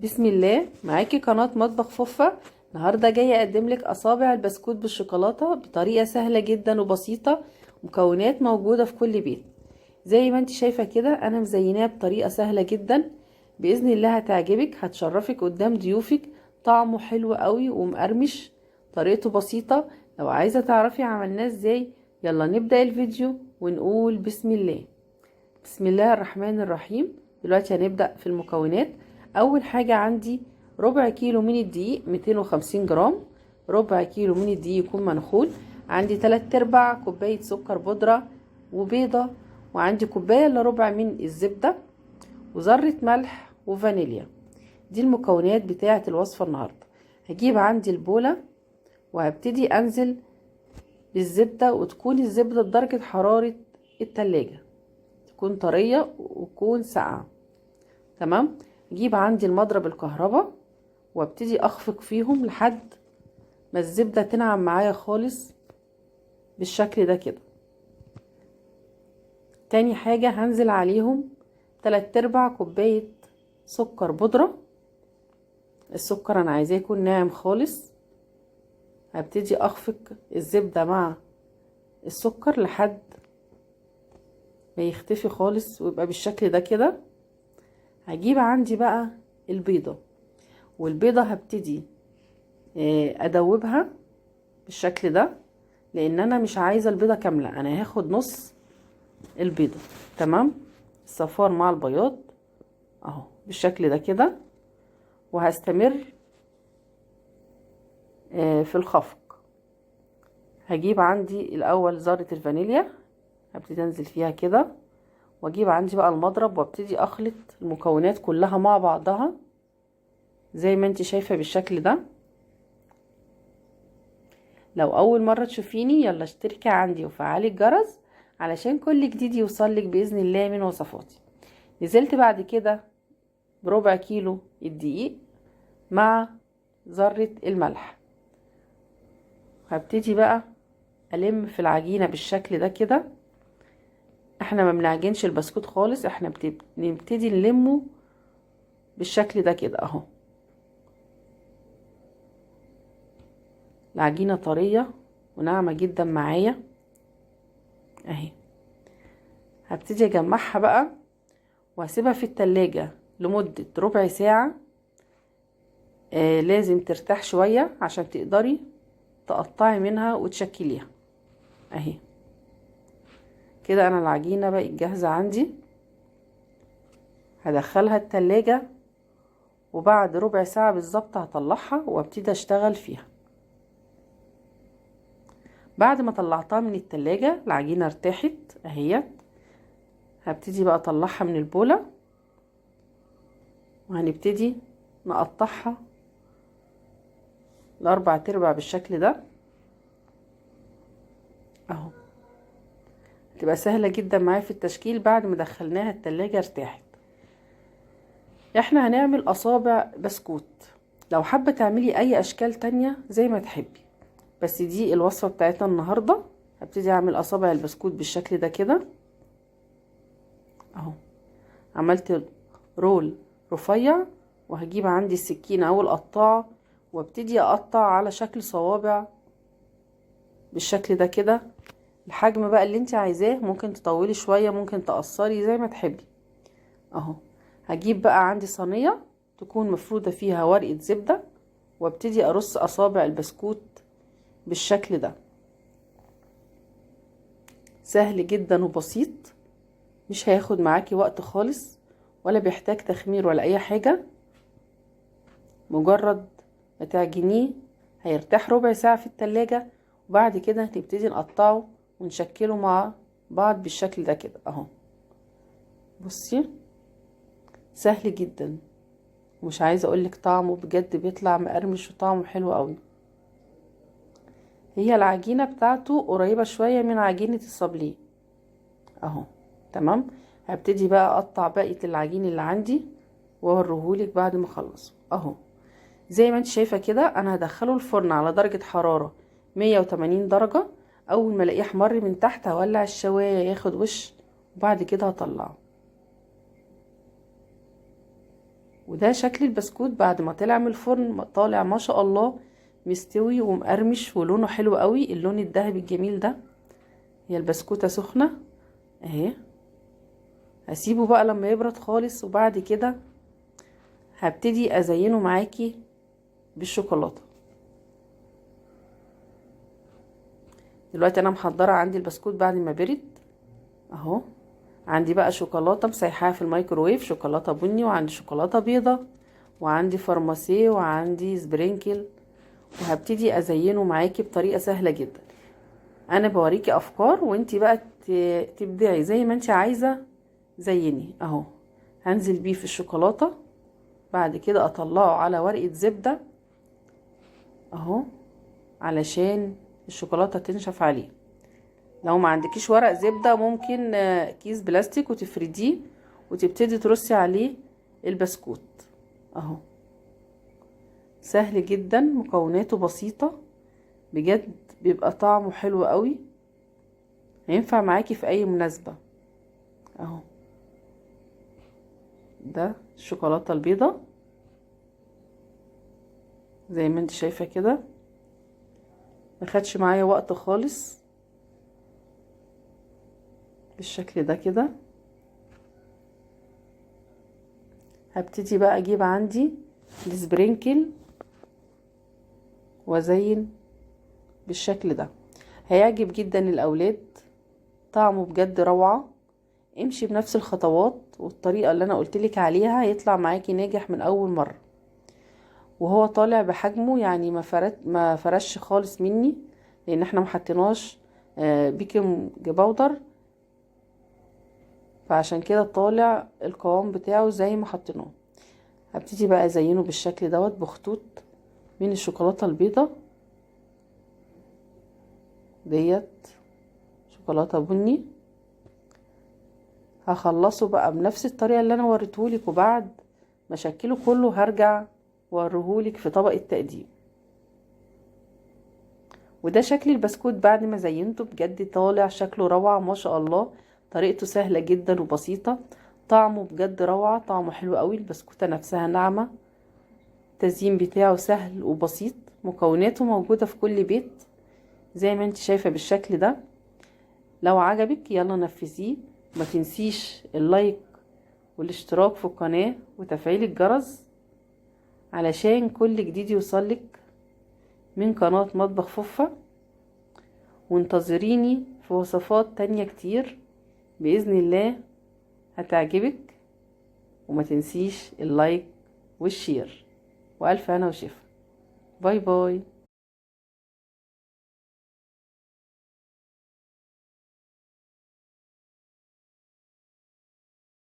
بسم الله، معاكي قناة مطبخ فوفا. النهاردة جاية اقدم لك اصابع البسكوت بالشوكولاتة بطريقة سهلة جدا وبسيطة، مكونات موجودة في كل بيت. زي ما انت شايفة كده انا مزيناها بطريقة سهلة جدا، بإذن الله هتعجبك، هتشرفك قدام ضيوفك. طعمه حلو قوي ومقرمش، طريقته بسيطة. لو عايزة تعرفي عملناه ازاي، يلا نبدأ الفيديو ونقول بسم الله. بسم الله الرحمن الرحيم. دلوقتي هنبدأ في المكونات. اول حاجة عندي ربع كيلو من الدقيق 250 جرام، ربع كيلو من الدقيق يكون منخول. عندي 3/4 كوباية سكر بودرة وبيضة، وعندي كوباية الا ربع من الزبدة، وذرة ملح وفانيليا. دي المكونات بتاعة الوصفة النهاردة. هجيب عندي البولة وهبتدي انزل بالزبدة، وتكون الزبدة بدرجة حرارة التلاجة، تكون طرية وتكون ساقعة. تمام. اجيب عندي المضرب الكهرباء وابتدي اخفق فيهم لحد ما الزبدة تنعم معايا خالص بالشكل ده كده. تاني حاجة هنزل عليهم 3/4 كوباية سكر بودرة. السكر انا عايزاه يكون ناعم خالص. هبتدي اخفق الزبدة مع السكر لحد ما يختفي خالص ويبقى بالشكل ده كده. هجيب عندي بقى البيضة، والبيضة هبتدي ادوبها بالشكل ده، لان انا مش عايزة البيضة كاملة، انا هاخد نص البيضة. تمام. الصفار مع البياض اهو بالشكل ده كده، وهستمر في الخفق. هجيب عندي الاول ذرة الفانيليا، هبتدي انزل فيها كده، واجيب عندي بقى المضرب وابتدي اخلط المكونات كلها مع بعضها زي ما انت شايفة بالشكل ده. لو اول مرة تشوفيني يلا اشتركي عندي وفعلي الجرس علشان كل جديد يوصلك بإذن الله من وصفاتي. نزلت بعد كده بربع كيلو الدقيق مع ذرة الملح. هبتدي بقى ألم في العجينة بالشكل ده كده. احنا ما بنعجنش البسكوت خالص، احنا بنبتدي نلمه بالشكل ده كده اهو. العجينة طرية وناعمة جدا معايا اهي. هبتدي اجمعها بقى وهسيبها في التلاجة لمدة ربع ساعة. لازم ترتاح شوية عشان تقدري تقطعي منها وتشكليها اهي كده. انا العجينة بقت جاهزة عندي، هدخلها التلاجة وبعد ربع ساعة بالظبط هطلعها وابتدي اشتغل فيها. بعد ما طلعتها من التلاجة العجينة ارتاحت اهيت. هبتدي بقى اطلعها من البولة وهنبتدي نقطعها ل4/4 بالشكل ده اهو. تبقى سهلة جدا معايا في التشكيل. بعد ما دخلناها التلاجة ارتاحت. احنا هنعمل اصابع بسكوت، لو حابة تعملي اي اشكال تانية زي ما تحبي، بس دي الوصفة بتاعتنا النهاردة. هبتدي اعمل اصابع البسكوت بالشكل ده كده اهو. عملت رول رفيع، وهجيب عندي السكينة او القطاعة وابتدي اقطع على شكل صوابع بالشكل ده كده. الحجم بقى اللي انت عايزاه، ممكن تطولي شوية ممكن تقصري زي ما تحبي اهو. هجيب بقى عندي صينية تكون مفرودة فيها ورقة زبدة، وابتدي ارص اصابع البسكوت بالشكل ده. سهل جدا وبسيط، مش هياخد معاكي وقت خالص ولا بيحتاج تخمير ولا اي حاجة. مجرد ما تعجنيه هيرتاح ربع ساعة في التلاجة، وبعد كده نبتدي نقطعه ونشكله مع بعض بالشكل ده كده اهو. بصي سهل جدا، ومش عايزة اقولك طعمه بجد بيطلع مقرمش وطعمه حلو قوي. هي العجينة بتاعته قريبة شوية من عجينة الصابليه اهو. تمام. هبتدي بقى اقطع بقية العجين اللي عندي واوريهولك بعد ما اخلصه اهو. زي ما انت شايفة كده انا هدخله الفرن على درجة حرارة 180 درجة. اول ما الاقيه احمر من تحت هولع الشواية ياخد وش، وبعد كده هطلعه. وده شكل البسكوت بعد ما طلع من الفرن، طالع ما شاء الله مستوي ومقرمش ولونه حلو قوي، اللون الذهبي الجميل ده. هي البسكوتة سخنة اهي. هسيبه بقى لما يبرد خالص، وبعد كده هبتدي ازينه معاكي بالشوكولاتة. دلوقتي انا محضرة عندي البسكوت بعد ما برد اهو. عندي بقى شوكولاتة مسيحاها في الميكروويف، شوكولاتة بني، وعندي شوكولاتة بيضة، وعندي فرماسيه، وعندي سبرينكل. وهبتدي ازينه معاكي بطريقة سهلة جدا. انا بوريكي افكار وانتي بقى تبدعي زي ما انتي عايزة. زيني اهو. هنزل بيه في الشوكولاتة، بعد كده اطلعه على ورقة زبدة اهو علشان الشوكولاتة تنشف عليه. لو ما عندكيش ورق زبدة ممكن كيس بلاستيك وتفرديه وتبتدي ترصي عليه البسكوت اهو. سهل جدا، مكوناته بسيطة بجد، بيبقى طعمه حلو قوي، هينفع معاكي في اي مناسبة اهو. ده الشوكولاتة البيضة زي ما انت شايفة كده، مخدش معايا وقت خالص، بالشكل ده كده. هبتدي بقى اجيب عندي السبرينكل وازين بالشكل ده. هيعجب جدا الاولاد، طعمه بجد روعة. امشي بنفس الخطوات والطريقة اللي انا قلتلك عليها، هيطلع معاكي ناجح من اول مرة. وهو طالع بحجمه يعني ما فرش خالص مني، لان احنا محطيناش بيكنج باودر، فعشان كده طالع القوام بتاعه زي ما حطيناه. هبتدي بقى ازينه بالشكل دوت بخطوط من الشوكولاتة البيضة ديت، شوكولاتة بني. هخلصه بقى بنفس الطريقة اللي انا وريتهولك، وبعد ما اشكله كله هرجع واوريهولك في طبق التقديم. وده شكل البسكوت بعد ما زينته، بجد طالع شكله روعة ما شاء الله. طريقته سهلة جدا وبسيطة، طعمه بجد روعة، طعمه حلو قوي. البسكوتة نفسها ناعمة، التزيين بتاعه سهل وبسيط، مكوناته موجودة في كل بيت زي ما انت شايفة بالشكل ده. لو عجبك يلا نفذيه، ما تنسيش اللايك والاشتراك في القناة وتفعيل الجرس علشان كل جديد يوصلك من قناة مطبخ فوفا. وانتظريني في وصفات تانية كتير بإذن الله هتعجبك. وما تنسيش اللايك والشير، وألف هنا وشفا. باي باي.